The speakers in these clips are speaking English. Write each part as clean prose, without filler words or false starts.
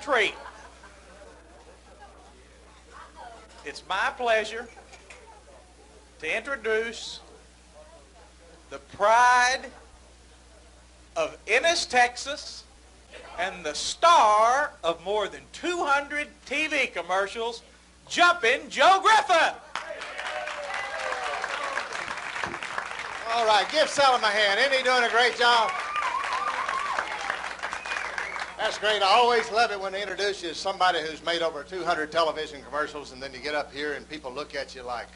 treat. It's my pleasure to introduce the pride of Ennis, Texas, and the star of more than 200 TV commercials, Jumpin' Joe Griffith. All right, give Salam a hand. Isn't he doing a great job? That's great. I always love it when they introduce you as somebody who's made over 200 television commercials, and then you get up here and people look at you like,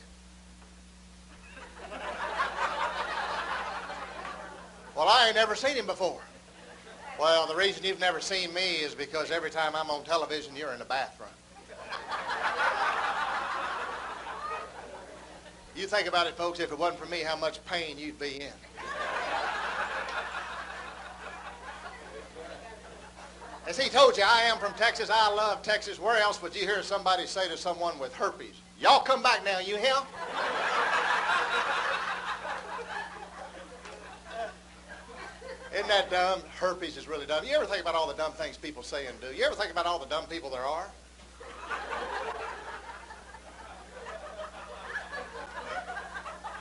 well, I ain't never seen him before. Well, the reason you've never seen me is because every time I'm on television, you're in the bathroom. You think about it, folks, if it wasn't for me, how much pain you'd be in. As he told you, I am from Texas. I love Texas. Where else would you hear somebody say to someone with herpes, y'all come back now, you hear? Isn't that dumb? Herpes is really dumb. You ever think about all the dumb things people say and do? You ever think about all the dumb people there are?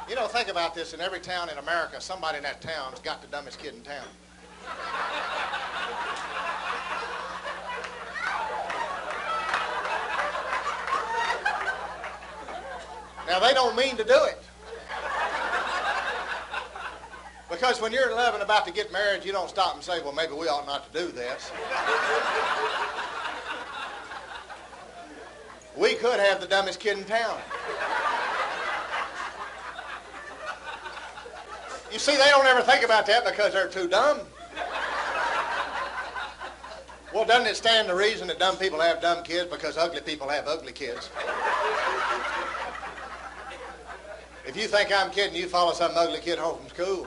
You know, think about this. In every town in America, somebody in that town's got the dumbest kid in town. Now, they don't mean to do it. Because when you're in love and about to get married, you don't stop and say, well, maybe we ought not to do this. We could have the dumbest kid in town. You see, they don't ever think about that because they're too dumb. Well, doesn't it stand to reason that dumb people have dumb kids because ugly people have ugly kids? If you think I'm kidding, you follow some ugly kid home from school.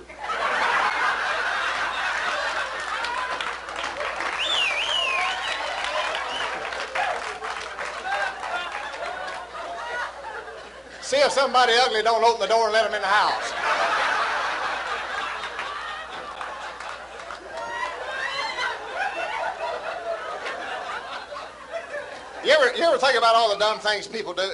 See if somebody ugly don't open the door and let them in the house. You ever think about all the dumb things people do?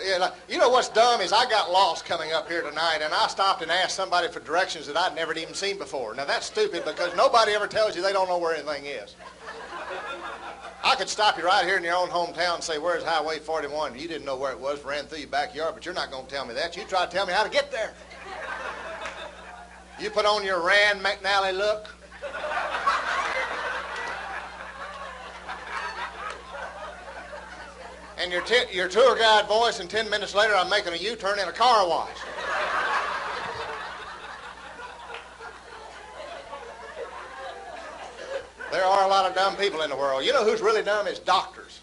You know what's dumb is I got lost coming up here tonight, and I stopped and asked somebody for directions that I'd never even seen before. Now, that's stupid because nobody ever tells you they don't know where anything is. I could stop you right here in your own hometown and say, where's Highway 41? You didn't know where it was, ran through your backyard, but you're not going to tell me that. You try to tell me how to get there. You put on your Rand McNally look. And your tour guide voice, and 10 minutes later I'm making a U-turn in a car wash. There are a lot of dumb people in the world. You know who's really dumb is doctors.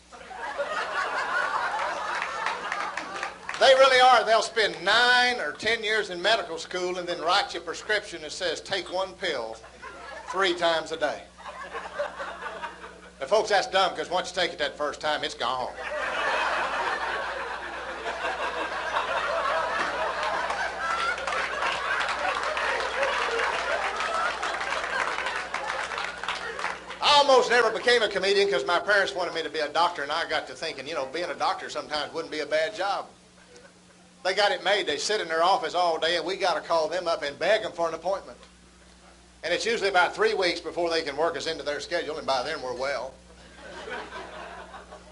They really are. They'll spend 9 or 10 years in medical school and then write you a prescription that says take 1 pill 3 times a day. Now, folks, that's dumb because once you take it that first time, it's gone. I almost never became a comedian because my parents wanted me to be a doctor, and I got to thinking, you know, being a doctor sometimes wouldn't be a bad job. They got it made. They sit in their office all day, and we got to call them up and beg them for an appointment. And it's usually about 3 weeks before they can work us into their schedule, and by then we're well.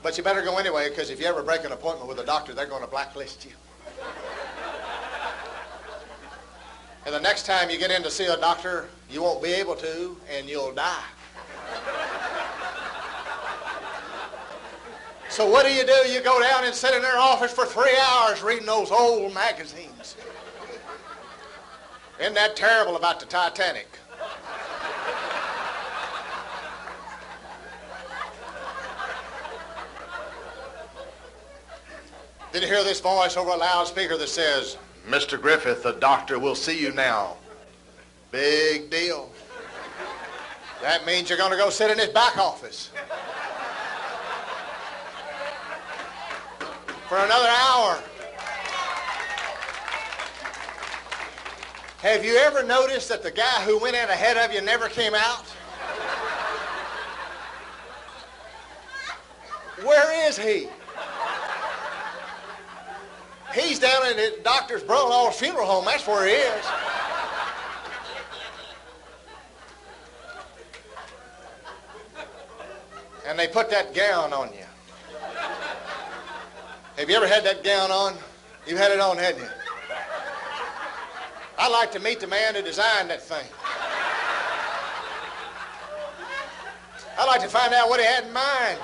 But you better go anyway, because if you ever break an appointment with a doctor, they're going to blacklist you. And the next time you get in to see a doctor, you won't be able to, and you'll die. So what do? You go down and sit in their office for 3 hours reading those old magazines. Isn't that terrible about the Titanic? Did you hear this voice over a loudspeaker that says, Mr. Griffith, the doctor will see you now. Big deal. That means you're going to go sit in his back office for another hour. Have you ever noticed that the guy who went in ahead of you never came out? Where is he? He's down in the Dr. Brunelaw's funeral home. That's where he is. And they put that gown on you. Have you ever had that gown on? You've had it on, hadn't you? I'd like to meet the man who designed that thing. I'd like to find out what he had in mind.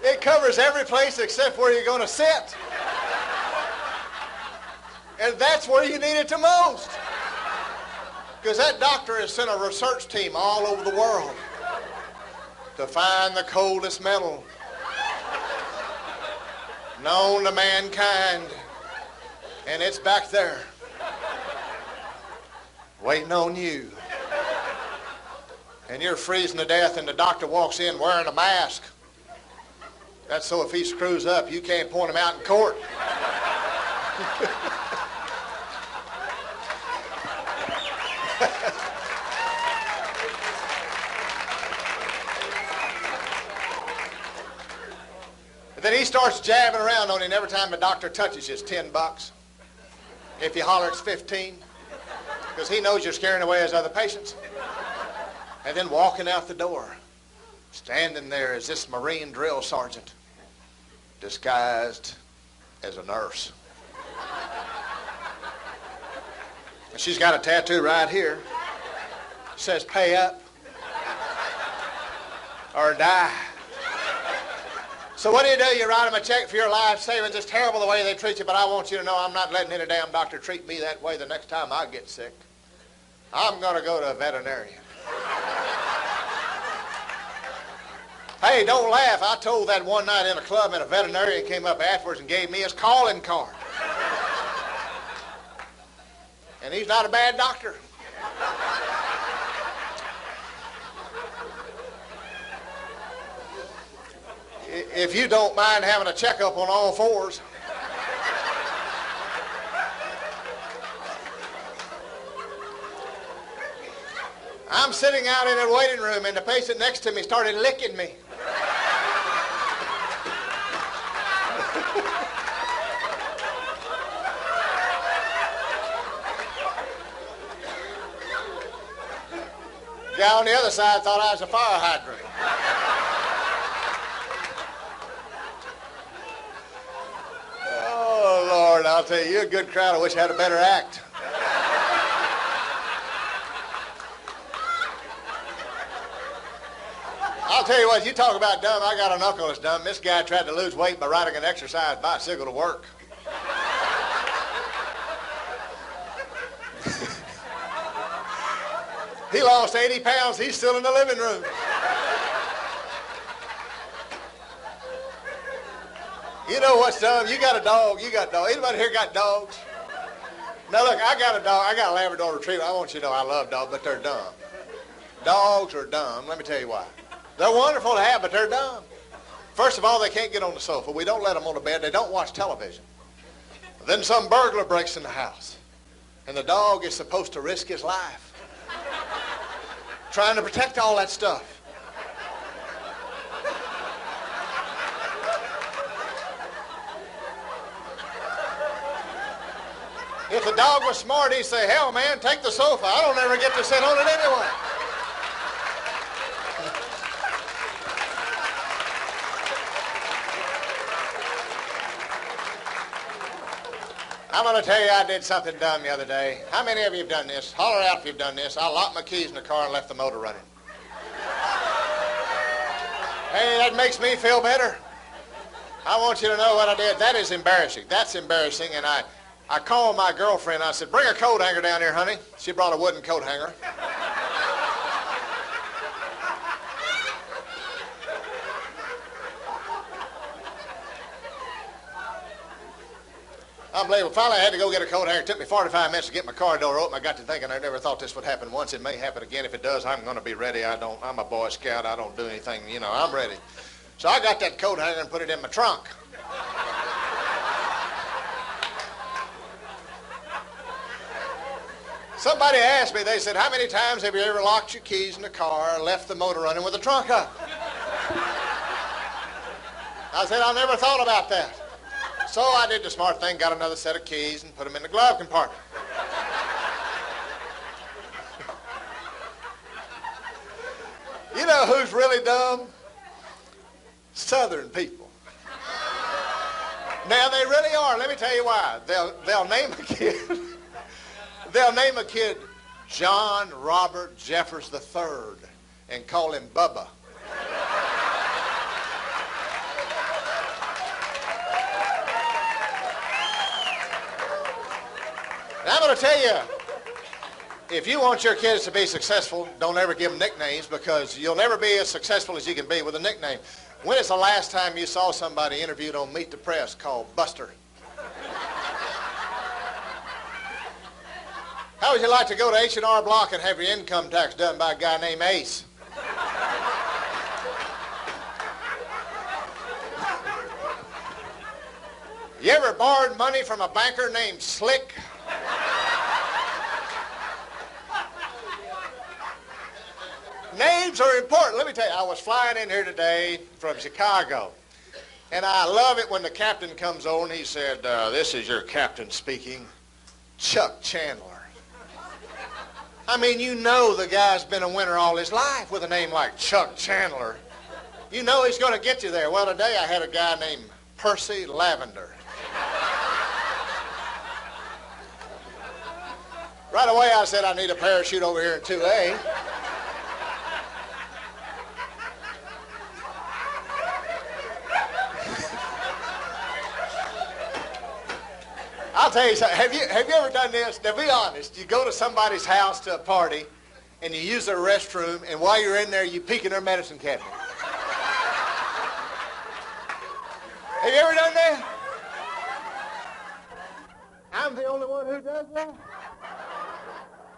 It covers every place except where you're going to sit. And that's where you need it the most. Because that doctor has sent a research team all over the world to find the coldest metal known to mankind. And it's back there, waiting on you. And you're freezing to death, and the doctor walks in wearing a mask. That's so if he screws up, you can't point him out in court. And then he starts jabbing around on it, and every time the doctor touches you, it's $10. If you holler, it's 15, because he knows you're scaring away his other patients. And then walking out the door, standing there is this Marine drill sergeant, disguised as a nurse. And she's got a tattoo right here. It says, "Pay up or die." So what do? You write them a check for your life savings. It's terrible the way they treat you, but I want you to know I'm not letting any damn doctor treat me that way the next time I get sick. I'm going to go to a veterinarian. Hey, don't laugh. I told that one night in a club, and a veterinarian came up afterwards and gave me his calling card. And he's not a bad doctor. If you don't mind having a checkup on all fours. I'm sitting out in a waiting room, and the patient next to me started licking me. The guy on the other side thought I was a fire hydrant. Oh, Lord, I'll tell you, you're a good crowd. I wish I had a better act. I'll tell you what, you talk about dumb, I got an uncle that's dumb. This guy tried to lose weight by riding an exercise bicycle to work. He lost 80 pounds. He's still in the living room. You know what's dumb? You got a dog. You got a dog. Anybody here got dogs? Now, look, I got a dog. I got a Labrador Retriever. I want you to know I love dogs, but they're dumb. Dogs are dumb. Let me tell you why. They're wonderful to have, but they're dumb. First of all, they can't get on the sofa. We don't let them on the bed. They don't watch television. Then some burglar breaks in the house, and the dog is supposed to risk his life trying to protect all that stuff. If the dog was smart, he'd say, "Hell, man, take the sofa. I don't ever get to sit on it anyway." I'm going to tell you I did something dumb the other day. How many of you have done this? Holler out if you've done this. I locked my keys in the car and left the motor running. Hey, that makes me feel better. I want you to know what I did. That is embarrassing. That's embarrassing. And I called my girlfriend. I said, "Bring a coat hanger down here, honey." She brought a wooden coat hanger. Unbelievable. Finally, I had to go get a coat hanger. It took me 45 minutes to get my car door open. I got to thinking, I never thought this would happen once. It may happen again. If it does, I'm going to be ready. I'm a Boy Scout. I don't do anything. You know, I'm ready. So I got that coat hanger and put it in my trunk. Somebody asked me, they said, how many times have you ever locked your keys in the car and left the motor running with the trunk up? I said, I never thought about that. So I did the smart thing, got another set of keys and put them in the glove compartment. You know who's really dumb? Southern people. Now they really are. Let me tell you why. They'll name a kid. They'll name a kid John Robert Jeffers III and call him Bubba. Now I'm going to tell you, if you want your kids to be successful, don't ever give them nicknames, because you'll never be as successful as you can be with a nickname. When is the last time you saw somebody interviewed on Meet the Press called Buster? How would you like to go to H&R Block and have your income tax done by a guy named Ace? You ever borrowed money from a banker named Slick? Names are important. Let me tell you, I was flying in here today from Chicago, and I love it when the captain comes on. He said, this is your captain speaking, Chuck Chandler. I mean, you know the guy's been a winner all his life with a name like Chuck Chandler. You know he's going to get you there. Well, today I had a guy named Percy Lavender. Right away I said, I need a parachute over here in 2A. I'll tell you something. Have you ever done this? Now, be honest. You go to somebody's house to a party, and you use their restroom, and while you're in there, you peek in their medicine cabinet. Have you ever done that? I'm the only one who does that?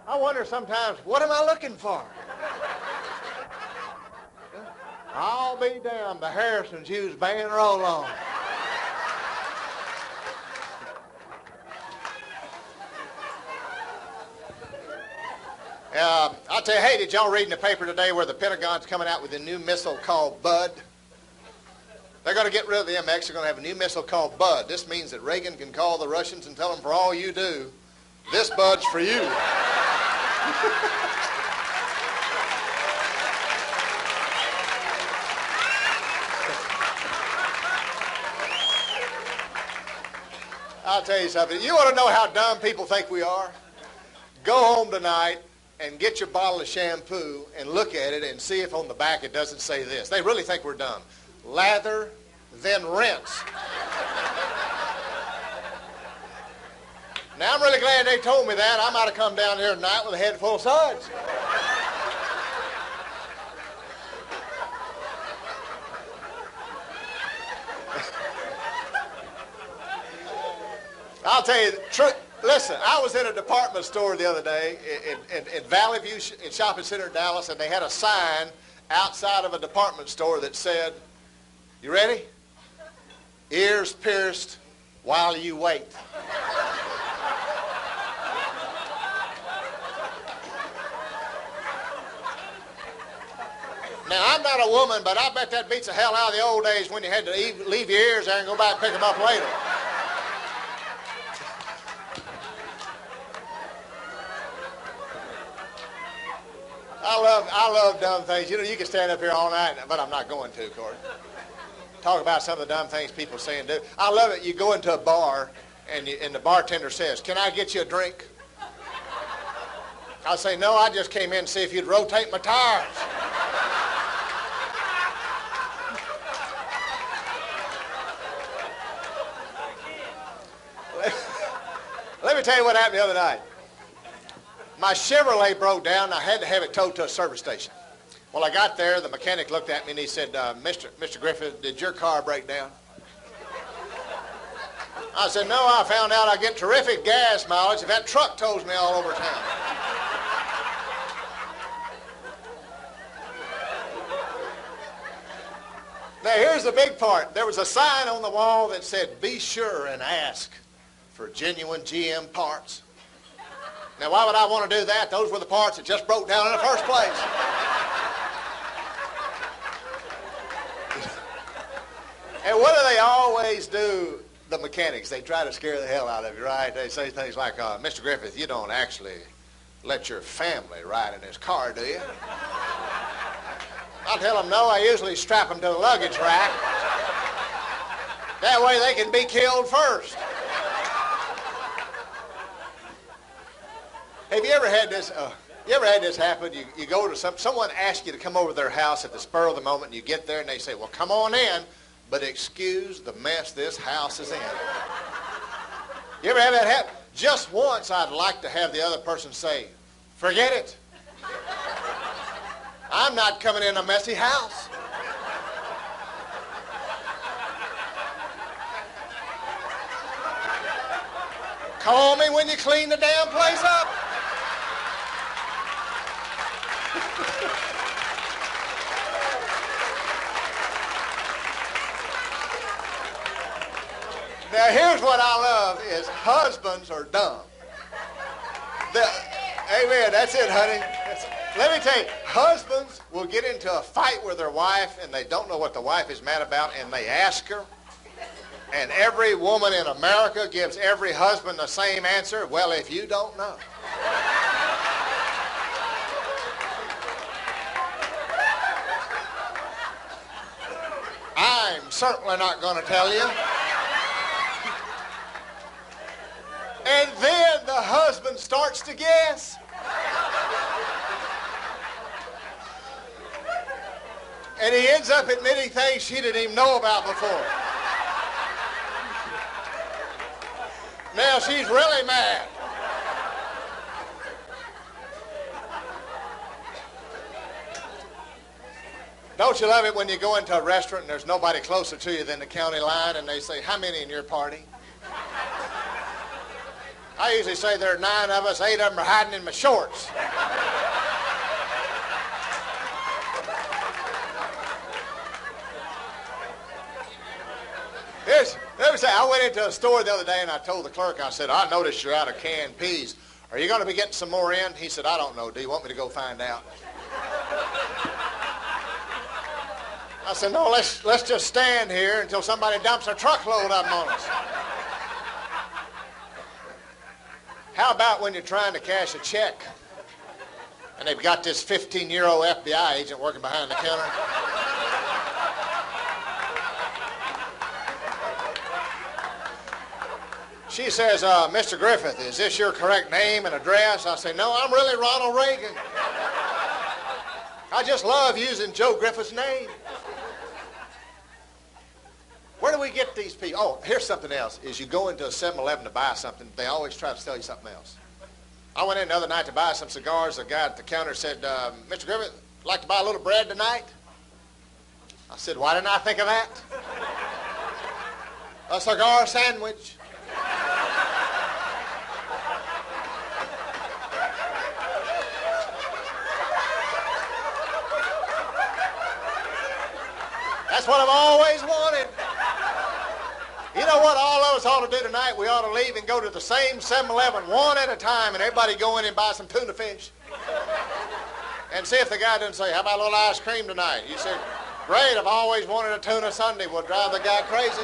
I wonder sometimes, what am I looking for? I'll be damned. The Harrisons use band roll-on. I'll tell you, hey, did y'all read in the paper today where the Pentagon's coming out with a new missile called Bud? They're going to get rid of the MX. They're going to have a new missile called Bud. This means that Reagan can call the Russians and tell them, for all you do, this Bud's for you. I'll tell you something. You want to know how dumb people think we are? Go home tonight and get your bottle of shampoo and look at it and see if on the back it doesn't say this. They really think we're dumb. Lather, then rinse. Now, I'm really glad they told me that. I might have come down here tonight with a head full of suds. I'll tell you the truth. Listen, I was in a department store the other day in Valley View Shopping Center in Dallas, and they had a sign outside of a department store that said, you ready? Ears pierced while you wait. Now, I'm not a woman, but I bet that beats the hell out of the old days when you had to leave your ears there and go back and pick them up later. I love dumb things. You know, you can stand up here all night, but I'm not going to, of course. Talk about some of the dumb things people say and do. I love it. You go into a bar, and the bartender says, can I get you a drink? I'll say, no, I just came in to see if you'd rotate my tires. Let me tell you what happened the other night. My Chevrolet broke down, and I had to have it towed to a service station. Well, I got there, the mechanic looked at me, and he said, Mr. Griffith, did your car break down? I said, no, I found out I get terrific gas mileage if that truck tows me all over town. Now, here's the big part. There was a sign on the wall that said, be sure and ask for genuine GM parts. Now, why would I want to do that? Those were the parts that just broke down in the first place. And what do they always do, the mechanics? They try to scare the hell out of you, right? They say things like, Mr. Griffith, you don't actually let your family ride in this car, do you? I'll tell them, no, I usually strap them to the luggage rack. That way they can be killed first. Have you ever had this? Happen? You go to someone asks you to come over to their house at the spur of the moment, and you get there, and they say, well, come on in, but excuse the mess this house is in. You ever have that happen? Just once, I'd like to have the other person say, forget it. I'm not coming in a messy house. Call me when you clean the damn place up. Now, here's what I love is husbands are dumb. Amen. That's it, honey. Let me tell you, husbands will get into a fight with their wife, and they don't know what the wife is mad about, and they ask her. And every woman in America gives every husband the same answer. Well, if you don't know. I'm certainly not going to tell you. And then the husband starts to guess. And he ends up admitting things she didn't even know about before. Now she's really mad. Don't you love it when you go into a restaurant and there's nobody closer to you than the county line, and they say, how many in your party? I usually say there are 9 of us, 8 of them are hiding in my shorts. Let me say, I went into a store the other day and I told the clerk, I said, I noticed you're out of canned peas. Are you going to be getting some more in? He said, I don't know. Do you want me to go find out? I said, no, let's just stand here until somebody dumps a truckload of them on us. How about when you're trying to cash a check and they've got this 15-year-old FBI agent working behind the counter? She says, Mr. Griffith, is this your correct name and address? I say, no, I'm really Ronald Reagan. I just love using Joe Griffith's name. Where do we get these people? Oh, here's something else. Is you go into a 7-Eleven to buy something, they always try to sell you something else. I went in the other night to buy some cigars. The guy at the counter said, Mr. Griffith, like to buy a little bread tonight? I said, why didn't I think of that? A cigar sandwich. That's what I've always wanted. You know what all of us ought to do tonight? We ought to leave and go to the same 7-Eleven one at a time, and everybody go in and buy some tuna fish. And see if the guy doesn't say, how about a little ice cream tonight? You say, great, I've always wanted a tuna sundae. We'll drive the guy crazy.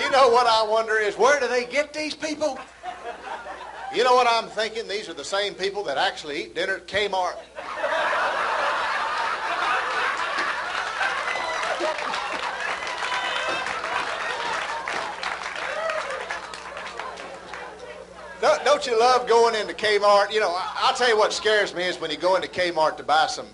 You know what I wonder is, where do they get these people? You know what I'm thinking? These are the same people that actually eat dinner at Kmart. Don't you love going into Kmart? You know, I'll tell you what scares me is when you go into Kmart to buy some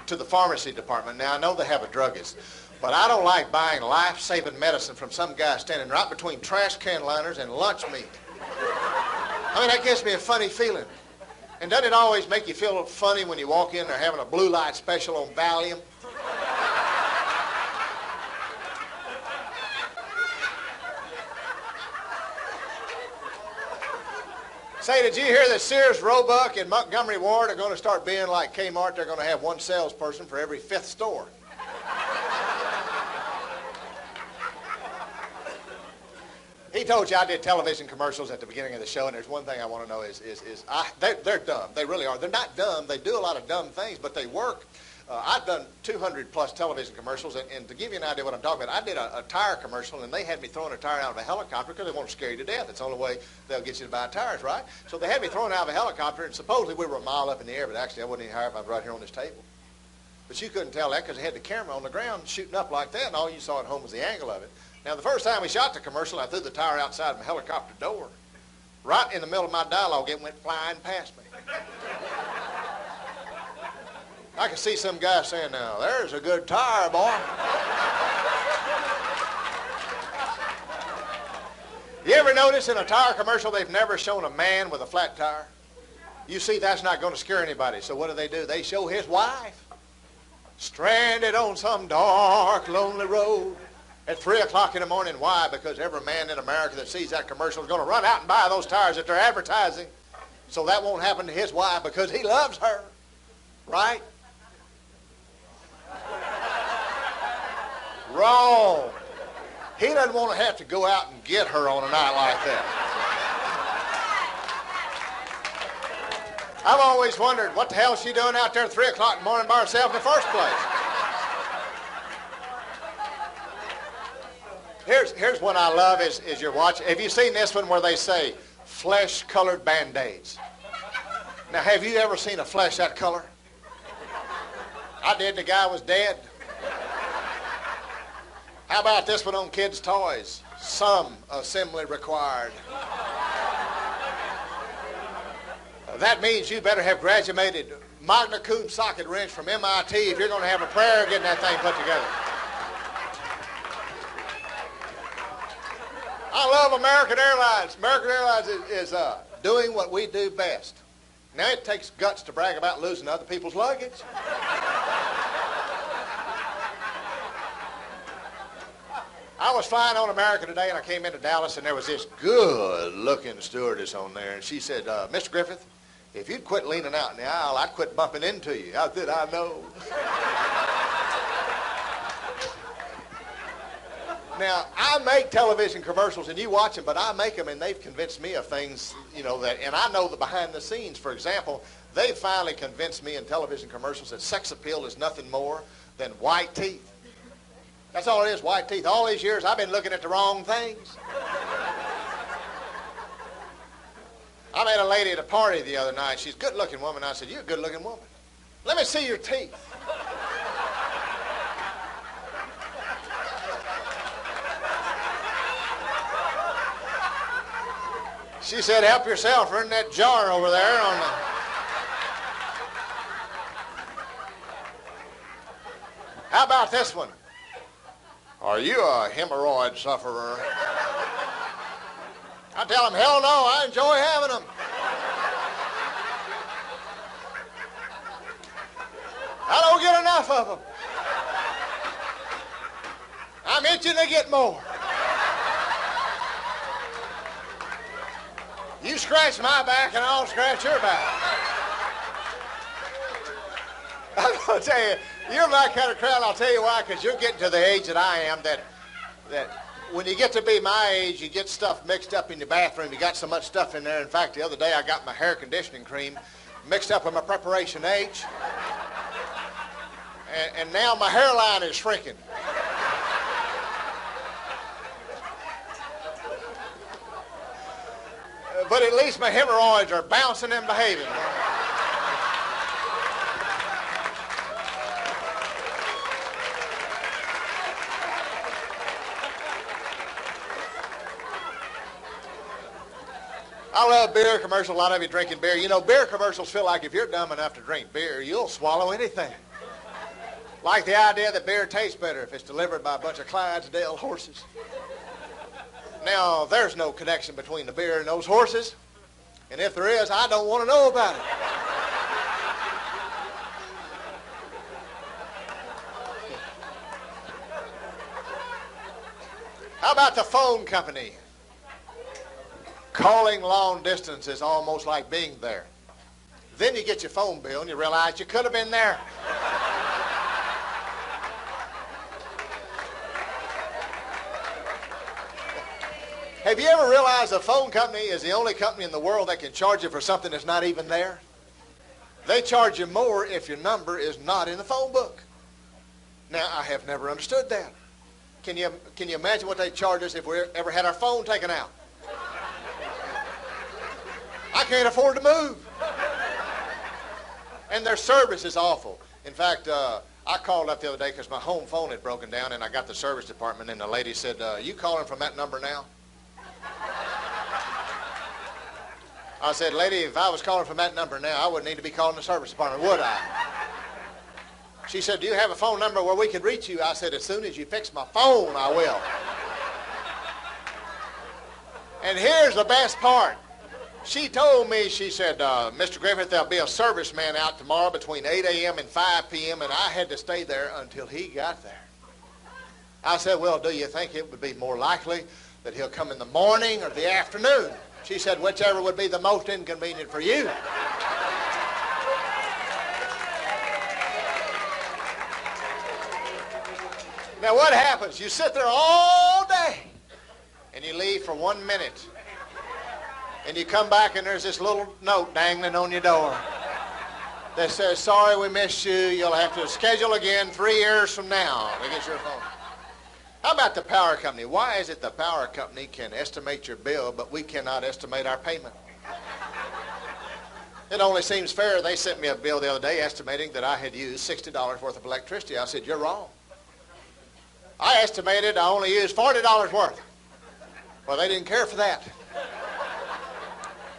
to the pharmacy department. Now, I know they have a druggist, but I don't like buying life-saving medicine from some guy standing right between trash can liners and lunch meat. I mean, that gives me a funny feeling. And doesn't it always make you feel funny when you walk in there having a blue light special on Valium? Say, did you hear that Sears, Roebuck, and Montgomery Ward are going to start being like Kmart? They're going to have one salesperson for every 5th store. He He told you I did television commercials at the beginning of the show, and there's one thing I want to know they're dumb. They really are. They're not dumb. They do a lot of dumb things, but they work. I've done 200-plus television commercials, and to give you an idea of what I'm talking about, I did a tire commercial, and they had me throwing a tire out of a helicopter because they want to scare you to death. It's the only way they'll get you to buy tires, right? So they had me thrown out of a helicopter, and supposedly we were a mile up in the air, but actually I wasn't even higher if I was right here on this table. But you couldn't tell that because they had the camera on the ground shooting up like that, and all you saw at home was the angle of it. Now, the first time we shot the commercial, I threw the tire outside my helicopter door. Right in the middle of my dialogue, it went flying past me. I could see some guy saying, now, there's a good tire, boy. You ever notice in a tire commercial they've never shown a man with a flat tire? You see that's not going to scare anybody, so what do? They show his wife stranded on some dark, lonely road at 3 o'clock in the morning. Why? Because every man in America that sees that commercial is going to run out and buy those tires that they're advertising. So that won't happen to his wife because he loves her. Right? Wrong. He doesn't want to have to go out and get her on a night like that. I've always wondered what the hell is she doing out there at 3 o'clock in the morning by herself in the first place. Here's one I love is you're watching. Have you seen this one where they say flesh-colored Band-Aids? Now, have you ever seen a flesh that color? I did. The guy was dead. How about this one on kids' toys? Some assembly required. That means you better have graduated magna cum socket wrench from MIT if you're going to have a prayer getting that thing put together. I love American Airlines. American Airlines is doing what we do best. Now, it takes guts to brag about losing other people's luggage. I was flying on America today, and I came into Dallas, and there was this good-looking stewardess on there, and she said, Mr. Griffith, if you'd quit leaning out in the aisle, I'd quit bumping into you. How did I know? Now, I make television commercials, and you watch them, but I make them, and they've convinced me of things, and I know the behind the scenes. For example, they finally convinced me in television commercials that sex appeal is nothing more than white teeth. That's all it is, white teeth. All these years, I've been looking at the wrong things. I met a lady at a party the other night. She's a good-looking woman. I said, you're a good-looking woman. Let me see your teeth. She said, help yourself. They're in that jar over there on the... How about this one? Are you a hemorrhoid sufferer? I tell them, hell no, I enjoy having them. I don't get enough of them. I'm itching to get more. You scratch my back and I'll scratch your back. I'm going to tell you, you're my kind of crowd. I'll tell you why, because you're getting to the age that I am that when you get to be my age, you get stuff mixed up in your bathroom. You got so much stuff in there. In fact, the other day I got my hair conditioning cream mixed up with my Preparation H. And now my hairline is shrinking. But at least my hemorrhoids are bouncing and behaving. I love beer commercials. A lot of you drinking beer. You know, beer commercials feel like if you're dumb enough to drink beer, you'll swallow anything. Like the idea that beer tastes better if it's delivered by a bunch of Clydesdale horses. Now, there's no connection between the beer and those horses. And if there is, I don't want to know about it. How about the phone company? Calling long distance is almost like being there. Then you get your phone bill and you realize you could have been there. Have you ever realized a phone company is the only company in the world that can charge you for something that's not even there? They charge you more if your number is not in the phone book. Now, I have never understood that. Can you imagine what they charge us if we ever had our phone taken out? I can't afford to move. And their service is awful. In fact, I called up the other day because my home phone had broken down, and I got the service department, and the lady said, you calling from that number now? I said, lady, if I was calling from that number now, I wouldn't need to be calling the service department, would I? She said, do you have a phone number where we could reach you? I said, as soon as you fix my phone, I will. And here's the best part. She told me, she said, Mr. Griffith, there'll be a serviceman out tomorrow between 8 a.m. and 5 p.m., and I had to stay there until he got there. I said, well, do you think it would be more likely that he'll come in the morning or the afternoon? She said, whichever would be the most inconvenient for you. Now, what happens? You sit there all day, and you leave for 1 minute. And you come back, and there's this little note dangling on your door that says, sorry we missed you. You'll have to schedule again 3 years from now to get your phone. How about the power company? Why is it the power company can estimate your bill, but we cannot estimate our payment? It only seems fair. They sent me a bill the other day estimating that I had used $60 worth of electricity. I said, you're wrong. I estimated I only used $40 worth. Well, they didn't care for that.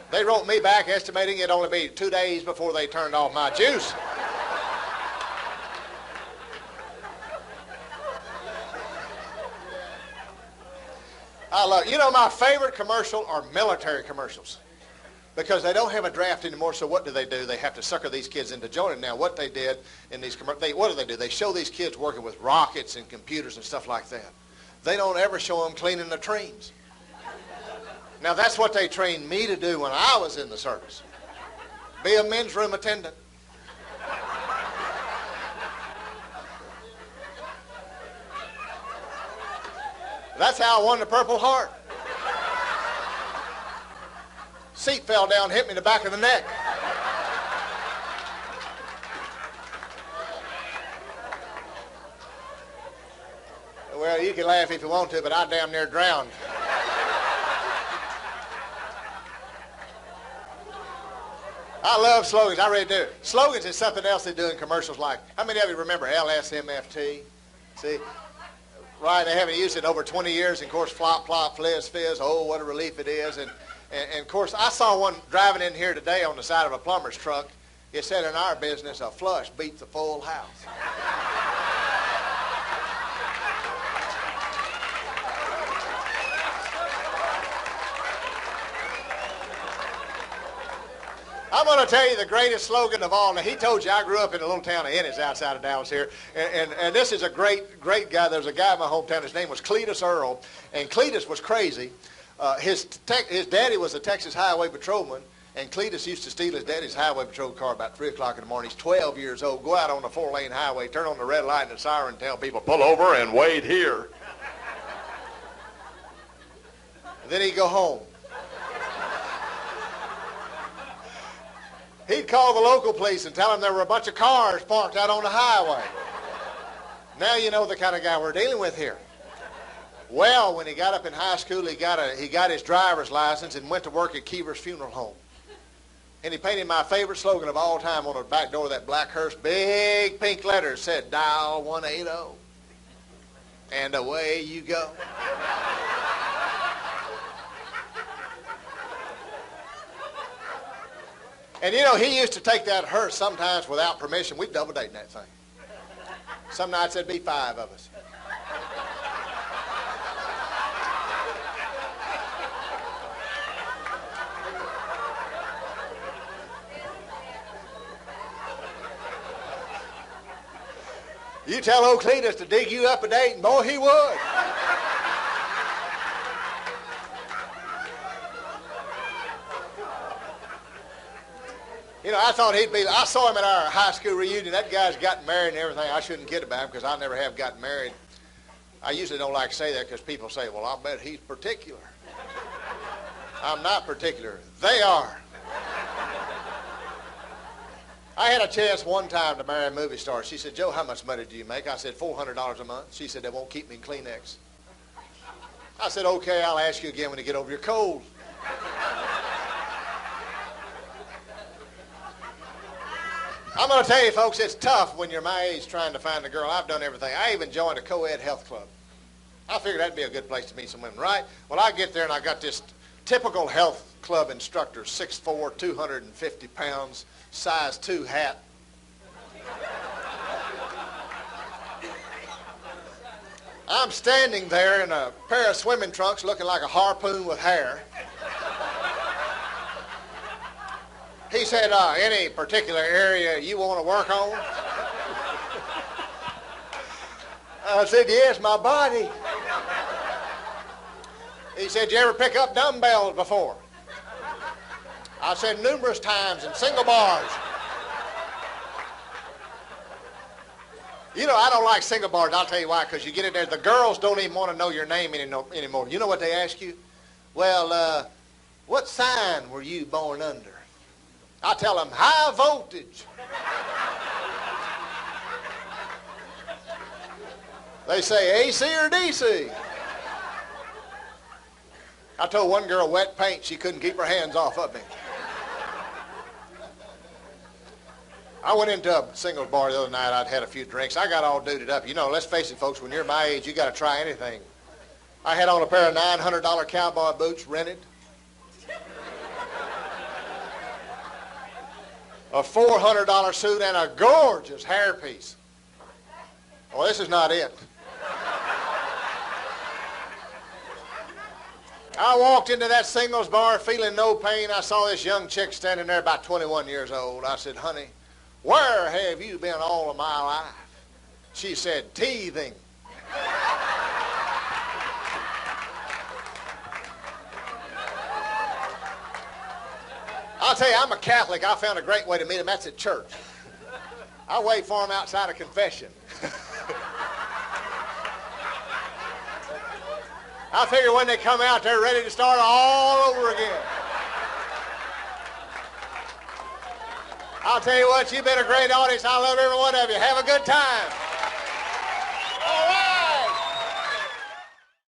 They wrote me back estimating it'd only be 2 days before they turned off my juice. My favorite commercial are military commercials because they don't have a draft anymore, so what do? They have to sucker these kids into joining. Now, what they did in these commercials, what do? They show these kids working with rockets and computers and stuff like that. They don't ever show them cleaning the trains. Now, that's what they trained me to do when I was in the service. Be a men's room attendant. That's how I won the Purple Heart. Seat fell down, hit me in the back of the neck. Well, you can laugh if you want to, but I damn near drowned. I love slogans. I really do. Slogans is something else they do in commercials like, how many of you remember LSMFT? See? Right, they haven't used it in over 20 years. And, of course, flop, plop, fizz, fizz. Oh, what a relief it is. And, of course, I saw one driving in here today on the side of a plumber's truck. It said in our business, a flush beats a full house. I'm going to tell you the greatest slogan of all. Now, he told you I grew up in a little town of Ennis outside of Dallas here. And this is a great guy. There's a guy in my hometown. His name was Cletus Earl. And Cletus was crazy. His daddy was a Texas highway patrolman. And Cletus used to steal his daddy's highway patrol car about 3 o'clock in the morning. He's 12 years old. Go out on the 4-lane highway, turn on the red light and the siren, and tell people, pull over and wait here. And then he'd go home. He'd call the local police and tell them there were a bunch of cars parked out on the highway. Now you know the kind of guy we're dealing with here. Well, when he got up in high school, he got his driver's license and went to work at Keever's Funeral Home. And he painted my favorite slogan of all time on the back door of that black hearse, big pink letters, said, dial 180, and away you go. And, he used to take that hearse sometimes without permission. We'd double date in that thing. Some nights there'd be 5 of us. You tell old Cletus to dig you up a date, and boy, he would. I thought I saw him at our high school reunion. That guy's gotten married and everything. I shouldn't kid about him because I never have gotten married. I usually don't like to say that because people say, well, I'll bet he's particular. I'm not particular. They are. I had a chance one time to marry a movie star. She said, Joe, how much money do you make? I said, $400 a month. She said, that won't keep me in Kleenex. I said, okay, I'll ask you again when you get over your cold. I'm going to tell you, folks, it's tough when you're my age trying to find a girl. I've done everything. I even joined a co-ed health club. I figured that'd be a good place to meet some women, right? Well, I get there and I got this typical health club instructor, 6'4", 250 pounds, size 2 hat. I'm standing there in a pair of swimming trunks looking like a harpoon with hair. He said, any particular area you want to work on? I said, yes, my body. He said, you ever pick up dumbbells before? I said, numerous times in single bars. You know, I don't like single bars. I'll tell you why, because you get in there, the girls don't even want to know your name anymore. You know what they ask you? Well, what sign were you born under? I tell them, high voltage. They say AC or DC. I told one girl wet paint, she couldn't keep her hands off of me. I went into a singles bar the other night. I'd had a few drinks. I got all duded up. You know, let's face it, folks, when you're my age, you got to try anything. I had on a pair of $900 cowboy boots rented. A $400 suit and a gorgeous hairpiece. Well, this is not it. I walked into that singles bar feeling no pain. I saw this young chick standing there about 21 years old. I said, honey, where have you been all of my life? She said, teething. I'll tell you, I'm a Catholic. I found a great way to meet them. That's at church. I wait for them outside of confession. I figure when they come out, they're ready to start all over again. I'll tell you what, you've been a great audience. I love every one of you. Have a good time.